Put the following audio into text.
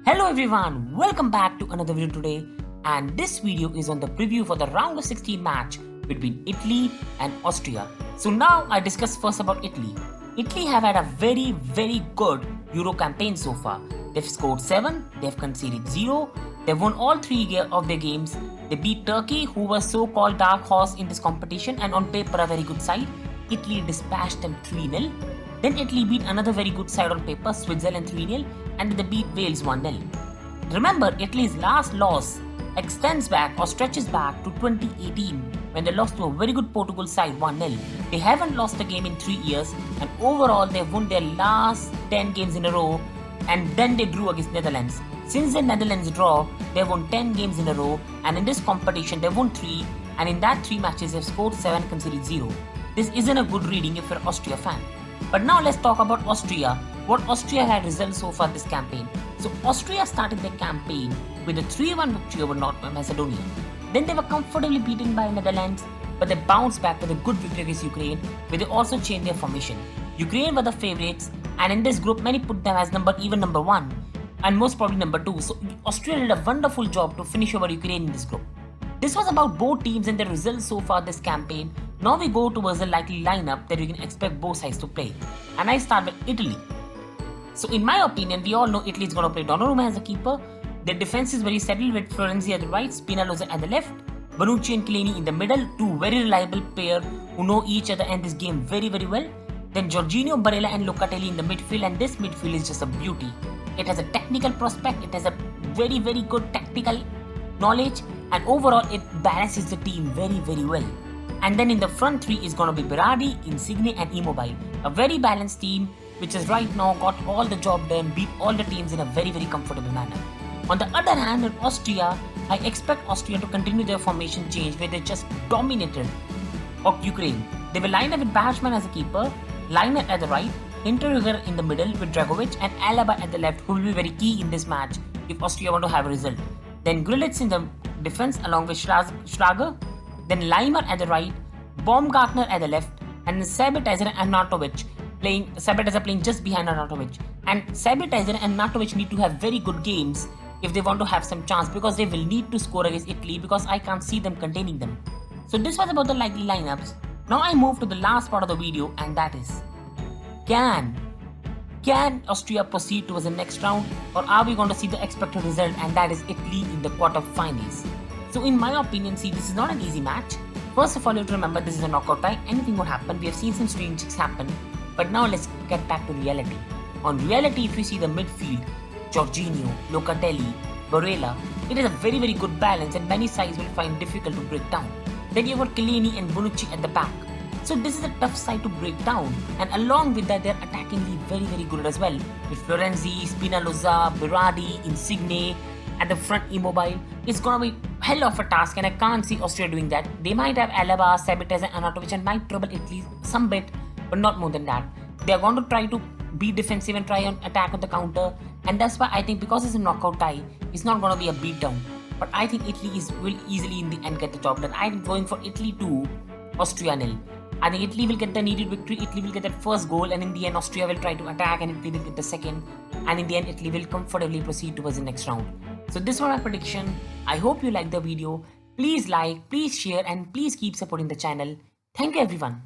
Hello everyone, welcome back to another video today, and this video is on the preview for the round of 16 match between Italy and Austria. So now I discuss first about Italy. Italy have had a very good Euro campaign so far. They've scored 7, they've conceded 0, they've won all 3 of their games. They beat Turkey, who was so-called dark horse in this competition and on paper a very good side. Italy dispatched them 3-0. Then Italy beat another very good side on paper, Switzerland 3-0, and they beat Wales 1-0. Remember, Italy's last loss extends back or stretches back to 2018 when they lost to a very good Portugal side 1-0. They haven't lost a game in 3 years, and overall they've won their last 10 games in a row, and then they drew against Netherlands. Since the Netherlands draw, they've won 10 games in a row, and in this competition they've won 3, and in that 3 matches they've scored 7, conceded 0. This isn't a good reading if you're an Austria fan. But now let's talk about Austria. What Austria had results so far this campaign. So Austria started their campaign with a 3-1 victory over North Macedonia. Then they were comfortably beaten by Netherlands, but they bounced back with a good victory against Ukraine, where they also changed their formation. Ukraine were the favourites, and in this group many put them as number 1 and most probably number 2. So Austria did a wonderful job to finish over Ukraine in this group. This was about both teams and their results so far this campaign. Now we go towards the likely lineup that we can expect both sides to play. And I start with Italy. So in my opinion, we all know Italy is going to play Donnarumma as a keeper. Their defense is very settled with Florenzi at the right, Spinazzola at the left, Bonucci and Chiellini in the middle, two very reliable players who know each other and this game very well. Then Jorginho, Barella and Locatelli in the midfield, and this midfield is just a beauty. It has a technical prospect, it has a very good tactical knowledge, and overall it balances the team very well. And then in the front three is going to be Berardi, Insigne and Immobile. A very balanced team which has right now got all the job done, beat all the teams in a very comfortable manner. On the other hand, in Austria, I expect Austria to continue their formation change where they just dominated of Ukraine. They will line up with Bashman as a keeper, Liner at the right, Hinteregger in the middle with Dragovic and Alaba at the left, who will be very key in this match if Austria want to have a result. Then Grillitz in the defense along with Schlager, then Leimer at the right, Baumgartner at the left, and Sabitzer and Arnautovic playing just behind Arnautovic. And Sabitzer and Arnautovic need to have very good games if they want to have some chance, because they will need to score against Italy, because I can't see them containing them. So this was about the likely lineups. Now I move to the last part of the video, and that is, can Austria proceed towards the next round, or are we going to see the expected result, and that is Italy in the quarterfinals? So in my opinion, see, this is not an easy match. First of all, you have to remember this is a knockout tie. Anything would happen. We have seen some strange things happen. But now let's get back to reality. On reality, if you see the midfield, Jorginho, Locatelli, Barella, it is a very good balance, and many sides will find difficult to break down. Then you got Chiellini and Bonucci at the back. So this is a tough side to break down, and along with that, they're attackingly very good as well, with Florenzi, Spinazzola, Berardi, Insigne, at the front Immobile. It's gonna be hell of a task, and I can't see Austria doing that. They might have Alaba, Sabitzer and Arnautovic and might trouble Italy some bit, but not more than that. They are going to try to be defensive and try and attack on the counter, and that's why I think, because it's a knockout tie, it's not going to be a beatdown. But I think Italy will easily in the end get the job done. I'm going for Italy 2, Austria 0. I think Italy will get the needed victory, Italy will get that first goal, and in the end Austria will try to attack and Italy will get the second, and in the end Italy will comfortably proceed towards the next round. So this was my prediction. I hope you liked the video. Please like, please share, and please keep supporting the channel. Thank you everyone.